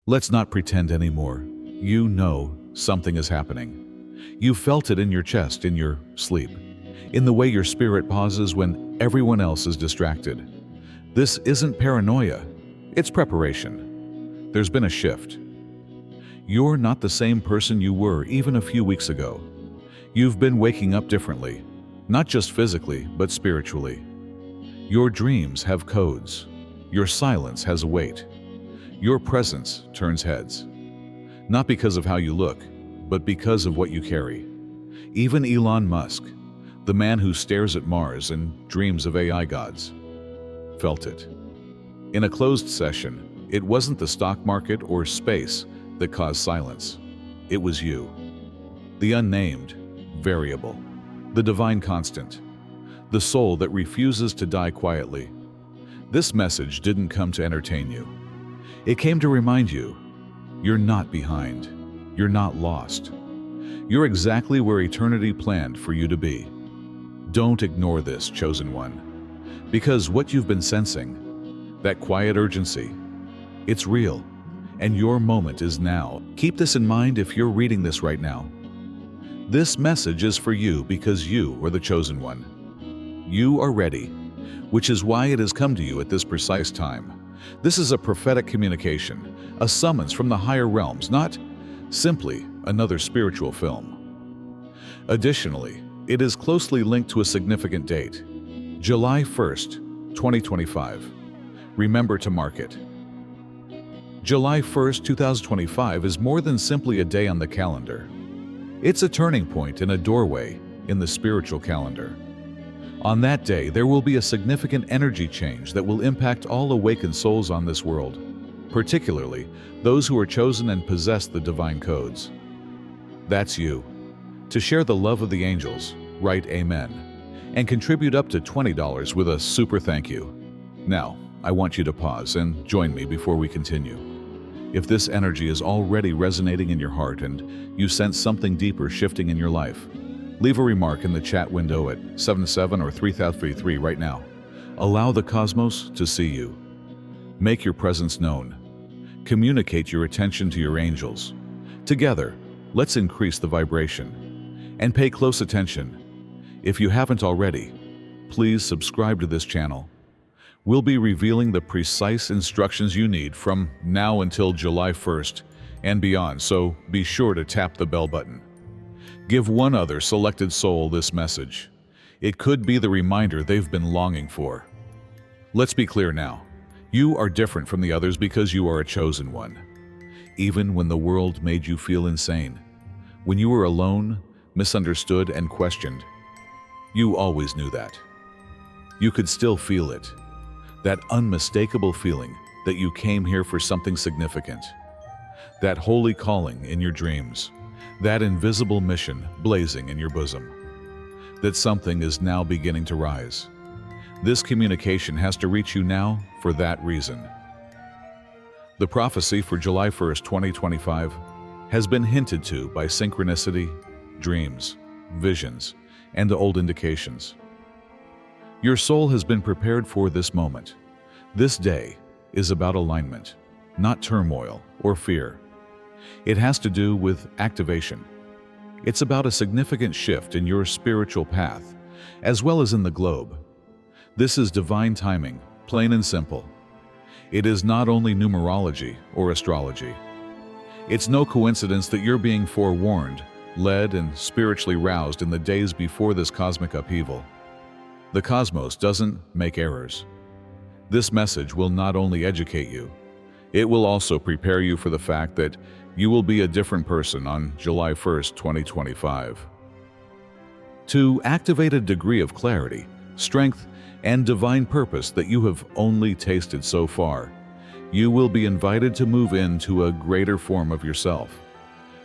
Let's not pretend anymore. You know something is happening. You felt it in your chest, in your sleep, in the way your spirit pauses when everyone else is distracted. This isn't paranoia, it's preparation. There's been a shift. You're not the same person you were even a few weeks ago. You've been waking up differently, not just physically, but spiritually. Your dreams have codes. Your silence has a weight. Your presence turns heads. Not because of how you look, but because of what you carry. Even Elon Musk, the man who stares at Mars and dreams of AI gods, felt it. In a closed session, it wasn't the stock market or space that caused silence. It was you. The unnamed variable, the divine constant, the soul that refuses to die quietly. This message didn't come to entertain you. It came to remind you, you're not behind. You're not lost. You're exactly where eternity planned for you to be. Don't ignore this, chosen one. Because what you've been sensing, that quiet urgency, it's real, and your moment is now. Keep this in mind if you're reading this right now. This message is for you because you are the chosen one. You are ready, which is why it has come to you at this precise time. This is a prophetic communication, a summons from the higher realms, not simply another spiritual film. Additionally, it is closely linked to a significant date, July 1st, 2025. Remember to mark it. July 1st, 2025 is more than simply a day on the calendar. It's a turning point and a doorway in the spiritual calendar. On that day, there will be a significant energy change that will impact all awakened souls on this world, particularly those who are chosen and possess the divine codes. That's you. To share the love of the angels, write Amen, and contribute up to $20 with a super thank you. Now, I want you to pause and join me before we continue. If this energy is already resonating in your heart and you sense something deeper shifting in your life, leave a remark in the chat window at 77 or 3033 right now. Allow the cosmos to see you. Make your presence known. Communicate your attention to your angels. Together, let's increase the vibration. And pay close attention. If you haven't already, please subscribe to this channel. We'll be revealing the precise instructions you need from now until July 1st and beyond, so be sure to tap the bell button. Give one other selected soul this message. It could be the reminder they've been longing for. Let's be clear now. You are different from the others because you are a chosen one. Even when the world made you feel insane, when you were alone, misunderstood, and questioned, you always knew that. You could still feel it. That unmistakable feeling that you came here for something significant. That holy calling in your dreams. That invisible mission blazing in your bosom. That something is now beginning to rise. This communication has to reach you now for that reason. The prophecy for July 1st, 2025 has been hinted to by synchronicity, dreams, visions, and old indications. Your soul has been prepared for this moment. This day is about alignment, not turmoil or fear. It has to do with activation. It's about a significant shift in your spiritual path, as well as in the globe. This is divine timing, plain and simple. It is not only numerology or astrology. It's no coincidence that you're being forewarned, led, and spiritually roused in the days before this cosmic upheaval. The cosmos doesn't make errors. This message will not only educate you, it will also prepare you for the fact that you will be a different person on July 1st, 2025. To activate a degree of clarity, strength, and divine purpose that you have only tasted so far, you will be invited to move into a greater form of yourself.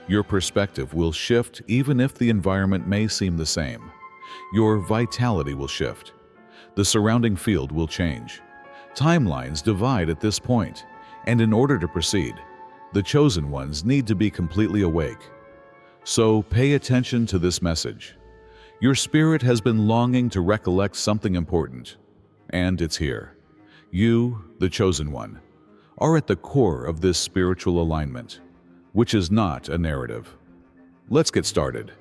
Your perspective will shift even if the environment may seem the same. Your vitality will shift. The surrounding field will change. Timelines divide at this point, and in order to proceed, the chosen ones need to be completely awake. So pay attention to this message. Your spirit has been longing to recollect something important, and it's here. You, the chosen one, are at the core of this spiritual alignment, which is not a narrative. Let's get started.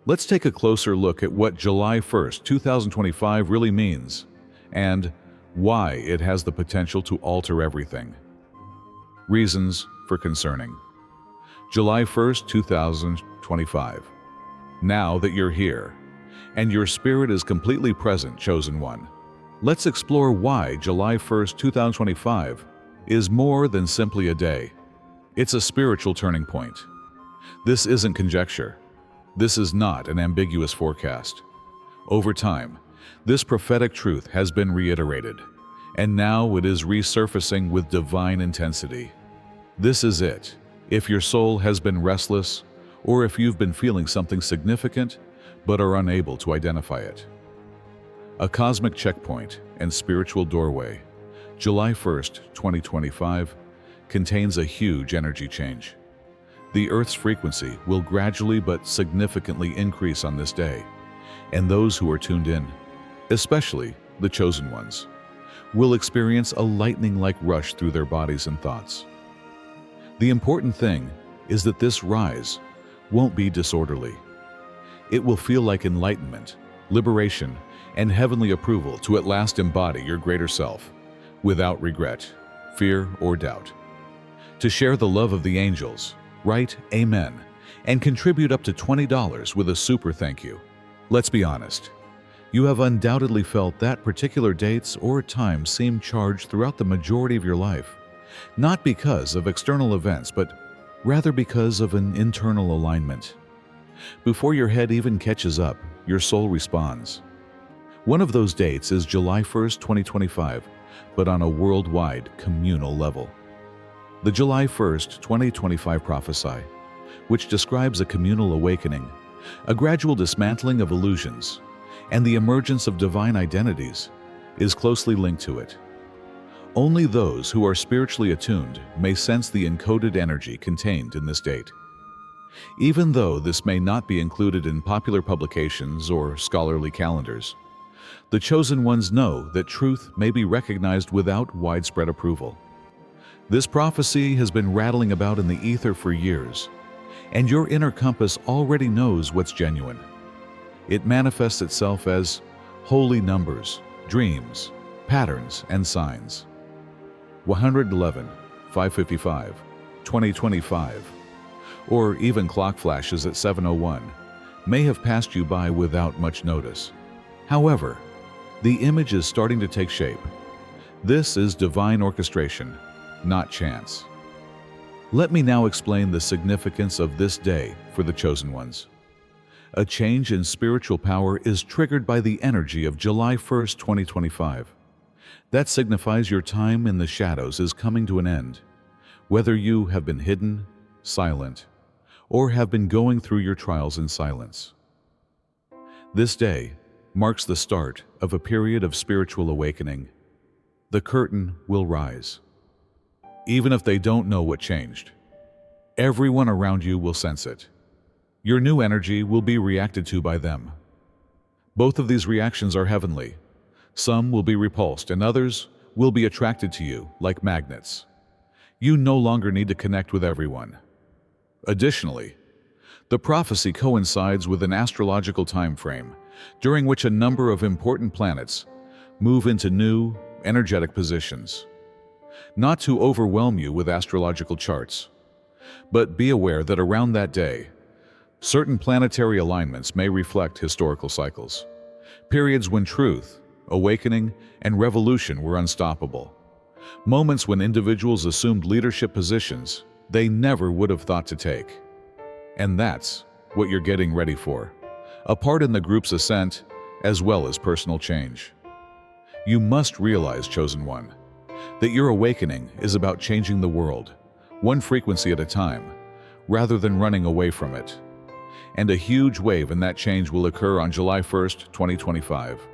Let's take a closer look at what July 1st, 2025 really means and why it has the potential to alter everything. Reasons for concerning. July 1st, 2025. Now that you're here, and your spirit is completely present, chosen one, let's explore why July 1st, 2025 is more than simply a day. It's a spiritual turning point. This isn't conjecture. This is not an ambiguous forecast. Over time, this prophetic truth has been reiterated, and now it is resurfacing with divine intensity. This is it. If your soul has been restless, or if you've been feeling something significant but are unable to identify it. A cosmic checkpoint and spiritual doorway, July 1st, 2025, contains a huge energy change. The Earth's frequency will gradually but significantly increase on this day, and those who are tuned in, especially the chosen ones, will experience a lightning-like rush through their bodies and thoughts. The important thing is that this rise won't be disorderly. It will feel like enlightenment, liberation, and heavenly approval to at last embody your greater self, without regret, fear, or doubt. To share the love of the angels, write Amen and contribute up to $20 with a super thank you. Let's be honest. You have undoubtedly felt that particular dates or times seem charged throughout the majority of your life, not because of external events, but rather because of an internal alignment. Before your head even catches up, your soul responds. One of those dates is July 1st, 2025, but on a worldwide communal level. The July 1st, 2025 prophecy, which describes a communal awakening, a gradual dismantling of illusions, and the emergence of divine identities, is closely linked to it. Only those who are spiritually attuned may sense the encoded energy contained in this date. Even though this may not be included in popular publications or scholarly calendars, the chosen ones know that truth may be recognized without widespread approval. This prophecy has been rattling about in the ether for years, and your inner compass already knows what's genuine. It manifests itself as holy numbers, dreams, patterns, and signs. 111, 555, 2025, or even clock flashes at 7:01 may have passed you by without much notice. However, the image is starting to take shape. This is divine orchestration, not chance. Let me now explain the significance of this day for the chosen ones. A change in spiritual power is triggered by the energy of July 1st, 2025. That signifies your time in the shadows is coming to an end, whether you have been hidden, silent, or have been going through your trials in silence. This day marks the start of a period of spiritual awakening. The curtain will rise. Even if they don't know what changed, everyone around you will sense it. Your new energy will be reacted to by them. Both of these reactions are heavenly. Some will be repulsed and others will be attracted to you like magnets. You no longer need to connect with everyone. Additionally, the prophecy coincides with an astrological time frame during which a number of important planets move into new, energetic positions. Not to overwhelm you with astrological charts, but be aware that around that day, certain planetary alignments may reflect historical cycles, periods when truth, awakening, and revolution were unstoppable, moments when individuals assumed leadership positions they never would have thought to take. And that's what you're getting ready for, a part in the group's ascent as well as personal change. You must realize, chosen one, that your awakening is about changing the world, one frequency at a time, rather than running away from it. And a huge wave in that change will occur on July 1st, 2025.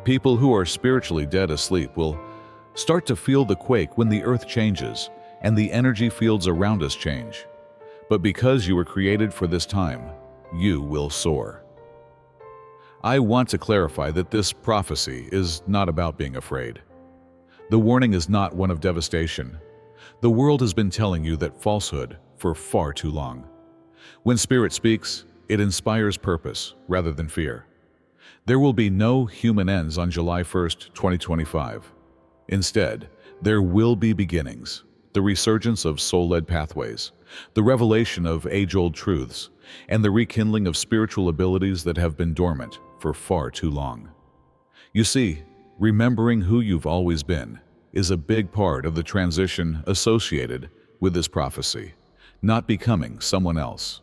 People who are spiritually dead asleep will start to feel the quake when the earth changes and the energy fields around us change. But because you were created for this time, you will soar. I want to clarify that this prophecy is not about being afraid. The warning is not one of devastation, The world has been telling you that falsehood for far too long. When Spirit speaks, it inspires purpose rather than fear. There will be no human ends on July 1st, 2025. Instead, there will be beginnings, the resurgence of soul-led pathways, the revelation of age-old truths, and the rekindling of spiritual abilities that have been dormant for far too long. You see, remembering who you've always been is a big part of the transition associated with this prophecy, not becoming someone else.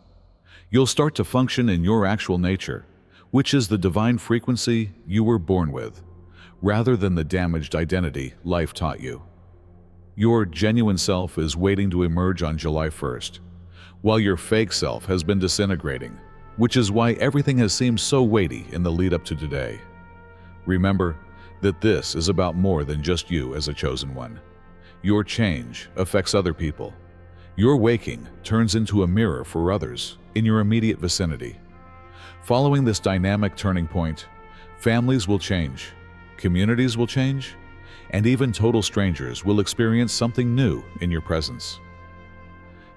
You'll start to function in your actual nature, which is the divine frequency you were born with, rather than the damaged identity life taught you. Your genuine self is waiting to emerge on July 1st, while your fake self has been disintegrating, which is why everything has seemed so weighty in the lead up to today. Remember that this is about more than just you as a chosen one. Your change affects other people. Your waking turns into a mirror for others in your immediate vicinity. Following this dynamic turning point, families will change, communities will change, and even total strangers will experience something new in your presence.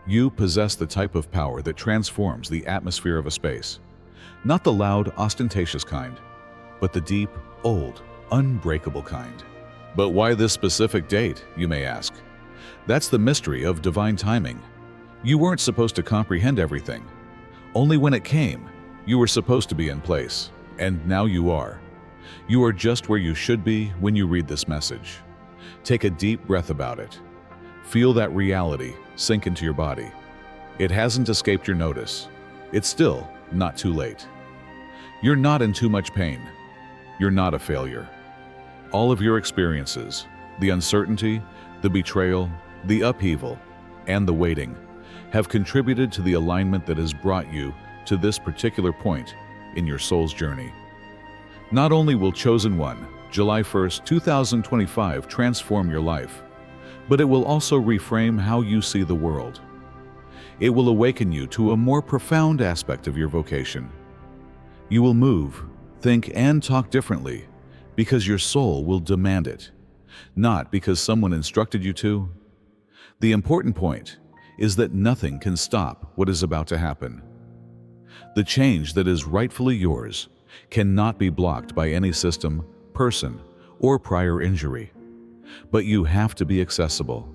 You possess the type of power that transforms the atmosphere of a space. Not the loud, ostentatious kind, but the deep, old, unbreakable kind. But why this specific date, you may ask? That's the mystery of divine timing. You weren't supposed to comprehend everything. Only when it came, you were supposed to be in place, and now you are. You are just where you should be when you read this message. Take a deep breath about it. Feel that reality sink into your body. It hasn't escaped your notice. It's still not too late. You're not in too much pain. You're not a failure. All of your experiences, the uncertainty, the betrayal, the upheaval, and the waiting, have contributed to the alignment that has brought you to this particular point in your soul's journey. Not only will Chosen One, July 1st, 2025 transform your life, but it will also reframe how you see the world. It will awaken you to a more profound aspect of your vocation. You will move, think, and talk differently because your soul will demand it, not because someone instructed you to. The important point is that nothing can stop what is about to happen. The change that is rightfully yours cannot be blocked by any system, person, or prior injury. But you have to be accessible.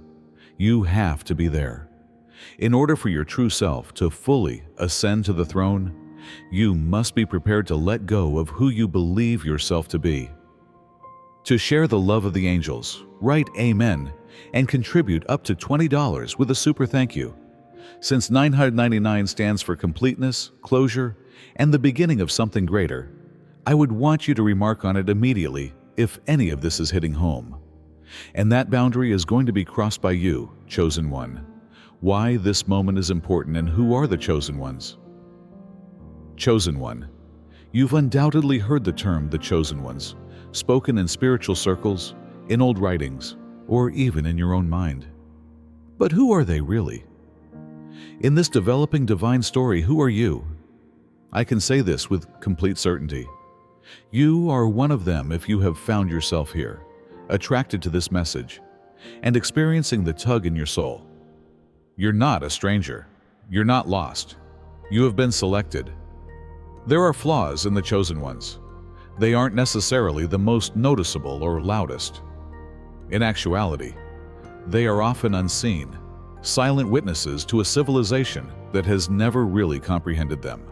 You have to be there. In order for your true self to fully ascend to the throne, you must be prepared to let go of who you believe yourself to be. To share the love of the angels, write Amen and contribute up to $20 with a super thank you. Since 999 stands for completeness, closure, and the beginning of something greater, I would want you to remark on it immediately if any of this is hitting home. And that boundary is going to be crossed by you, Chosen One. Why this moment is important and who are the Chosen Ones? Chosen One. You've undoubtedly heard the term the Chosen Ones, spoken in spiritual circles, in old writings, or even in your own mind. But who are they really? In this developing divine story, who are you? I can say this with complete certainty. You are one of them if you have found yourself here, attracted to this message, and experiencing the tug in your soul. You're not a stranger. You're not lost. You have been selected. There are flaws in the Chosen Ones. They aren't necessarily the most noticeable or loudest. In actuality, they are often unseen, silent witnesses to a civilization that has never really comprehended them.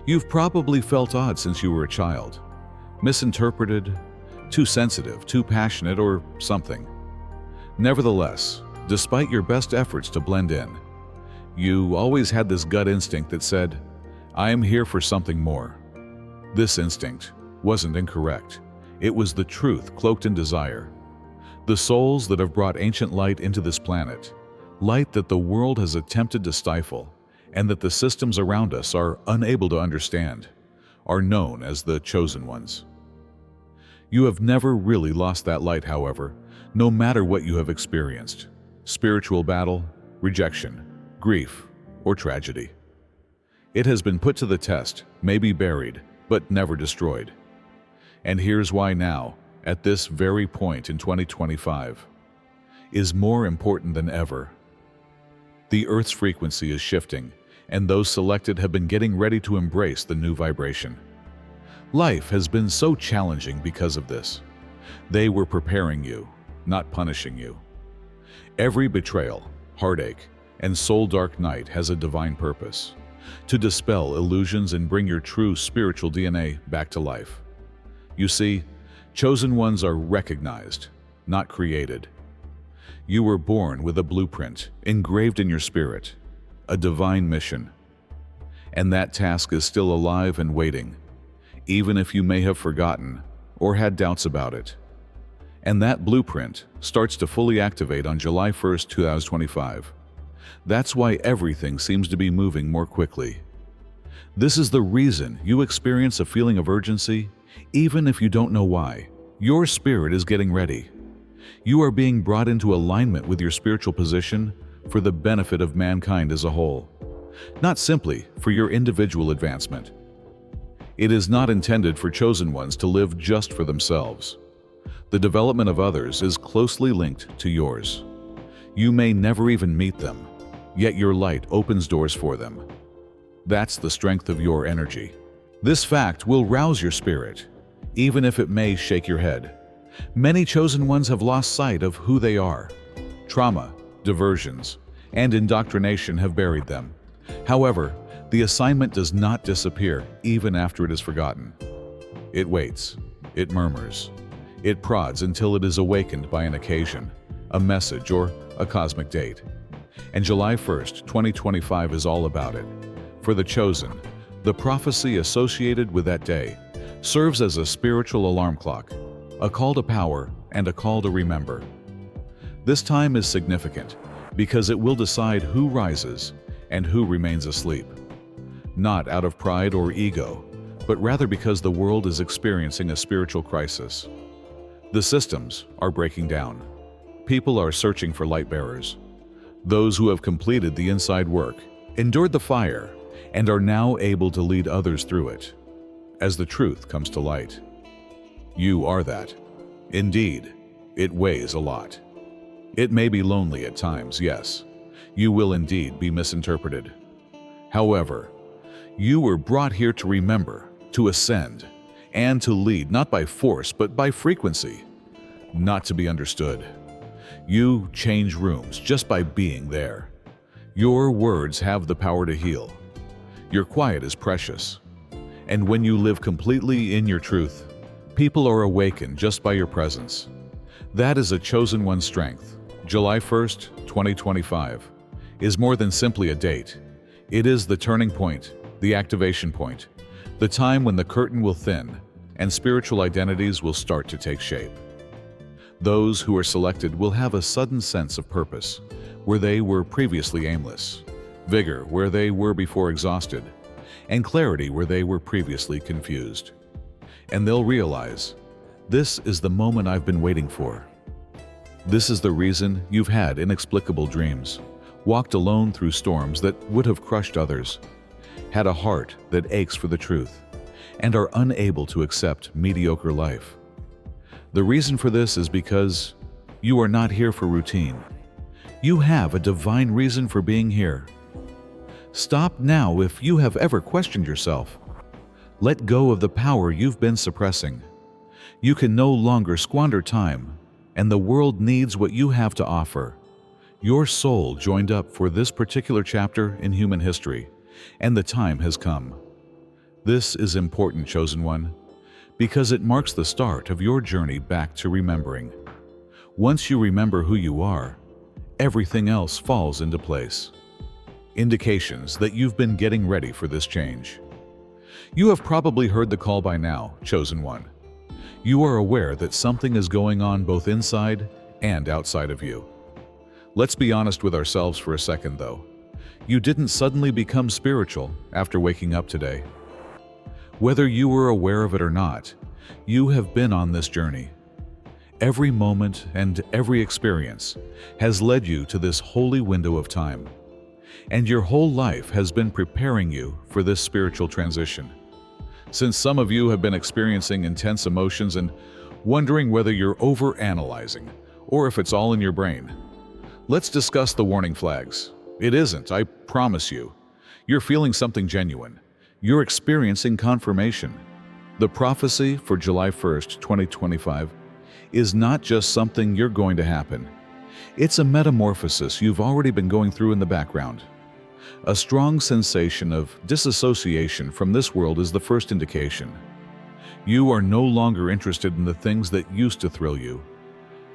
You've probably felt odd since you were a child, misinterpreted, too sensitive, too passionate, or something. Nevertheless, despite your best efforts to blend in, you always had this gut instinct that said, I am here for something more. This instinct wasn't incorrect. It was the truth cloaked in desire. The souls that have brought ancient light into this planet, light that the world has attempted to stifle and that the systems around us are unable to understand, are known as the Chosen Ones. You have never really lost that light, however, no matter what you have experienced: spiritual battle, rejection, grief, or tragedy. It has been put to the test, maybe buried, but never destroyed. And here's why now, at this very point in 2025. is more important than ever. The Earth's frequency is shifting, and those selected have been getting ready to embrace the new vibration. Life has been so challenging because of this. They were preparing you, not punishing you. Every betrayal, heartache, and soul-dark night has a divine purpose: to dispel illusions and bring your true spiritual DNA back to life. You see, chosen ones are recognized, not created. You were born with a blueprint engraved in your spirit, a divine mission. And that task is still alive and waiting, even if you may have forgotten or had doubts about it. And that blueprint starts to fully activate on July 1st, 2025. That's why everything seems to be moving more quickly. This is the reason you experience a feeling of urgency, even if you don't know why. Your spirit is getting ready. You are being brought into alignment with your spiritual position for the benefit of mankind as a whole, not simply for your individual advancement. It is not intended for chosen ones to live just for themselves. The development of others is closely linked to yours. You may never even meet them, yet your light opens doors for them. That's the strength of your energy. This fact will rouse your spirit, even if it may shake your head. Many chosen ones have lost sight of who they are. Trauma, diversions, and indoctrination have buried them. However, the assignment does not disappear even after it is forgotten. It waits, it murmurs, it prods until it is awakened by an occasion, a message, or a cosmic date. And July 1st, 2025 is all about it. For the chosen, the prophecy associated with that day serves as a spiritual alarm clock, a call to power and a call to remember. This time is significant because it will decide who rises and who remains asleep. Not out of pride or ego, but rather because the world is experiencing a spiritual crisis. The systems are breaking down. People are searching for light bearers. Those who have completed the inside work, endured the fire, and are now able to lead others through it, as the truth comes to light. You are that. Indeed, it weighs a lot. It may be lonely at times, yes. You will indeed be misinterpreted. However, you were brought here to remember, to ascend, and to lead not by force but by frequency, not to be understood. You change rooms just by being there. Your words have the power to heal. Your quiet is precious. And when you live completely in your truth, people are awakened just by your presence. That is a chosen one's strength. July 1st, 2025 is more than simply a date. It is the turning point, the activation point, the time when the curtain will thin and spiritual identities will start to take shape. Those who are selected will have a sudden sense of purpose where they were previously aimless, vigor where they were before exhausted, and clarity where they were previously confused. And they'll realize, this is the moment I've been waiting for. This is the reason you've had inexplicable dreams, walked alone through storms that would have crushed others, had a heart that aches for the truth, and are unable to accept mediocre life. The reason for this is because you are not here for routine. You have a divine reason for being here. Stop now if you have ever questioned yourself. Let go of the power you've been suppressing. You can no longer squander time, and the world needs what you have to offer. Your soul joined up for this particular chapter in human history, and the time has come. This is important, chosen one, because it marks the start of your journey back to remembering. Once you remember who you are, everything else falls into place. Indications that you've been getting ready for this change. You have probably heard the call by now, chosen one. You are aware that something is going on both inside and outside of you. Let's be honest with ourselves for a second, though. You didn't suddenly become spiritual after waking up today. Whether you were aware of it or not, you have been on this journey. Every moment and every experience has led you to this holy window of time, and your whole life has been preparing you for this spiritual transition. Since some of you have been experiencing intense emotions and wondering whether you're overanalyzing or if it's all in your brain. Let's discuss the warning flags. It isn't, I promise you. You're feeling something genuine. You're experiencing confirmation. The prophecy for July 1st, 2025 is not just something you're going to happen. It's a metamorphosis you've already been going through in the background. A strong sensation of disassociation from this world is the first indication. You are no longer interested in the things that used to thrill you.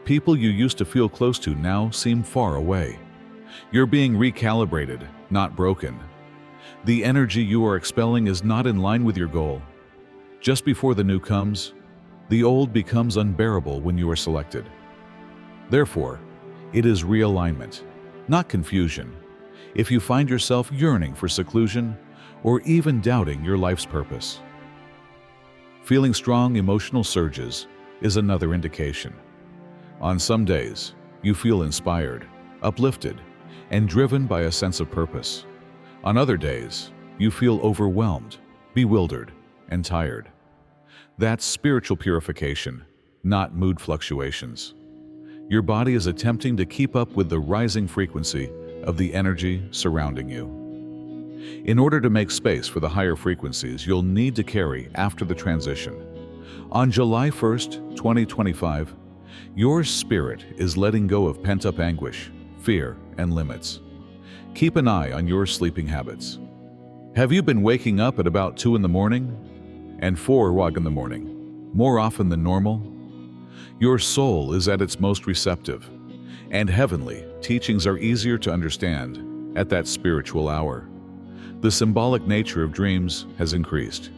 People you used to feel close to now seem far away. You're being recalibrated, not broken. The energy you are expelling is not in line with your goal. Just before the new comes, the old becomes unbearable when you are selected. Therefore, it is realignment, not confusion. If you find yourself yearning for seclusion or even doubting your life's purpose. Feeling strong emotional surges is another indication. On some days, you feel inspired, uplifted, and driven by a sense of purpose. On other days, you feel overwhelmed, bewildered, and tired. That's spiritual purification, not mood fluctuations. Your body is attempting to keep up with the rising frequency of the energy surrounding you. In order to make space for the higher frequencies you'll need to carry after the transition, on July 1st, 2025, your spirit is letting go of pent-up anguish, fear, and limits. Keep an eye on your sleeping habits. Have you been waking up at about 2 in the morning and 4 in the morning, more often than normal? Your soul is at its most receptive, and heavenly teachings are easier to understand at that spiritual hour. The symbolic nature of dreams has increased.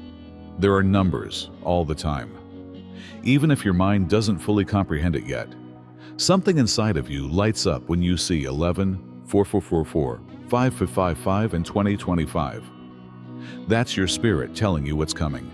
There are numbers all the time. Even if your mind doesn't fully comprehend it yet, something inside of you lights up when you see 11, 4444, 5555, and 2025. That's your spirit telling you what's coming.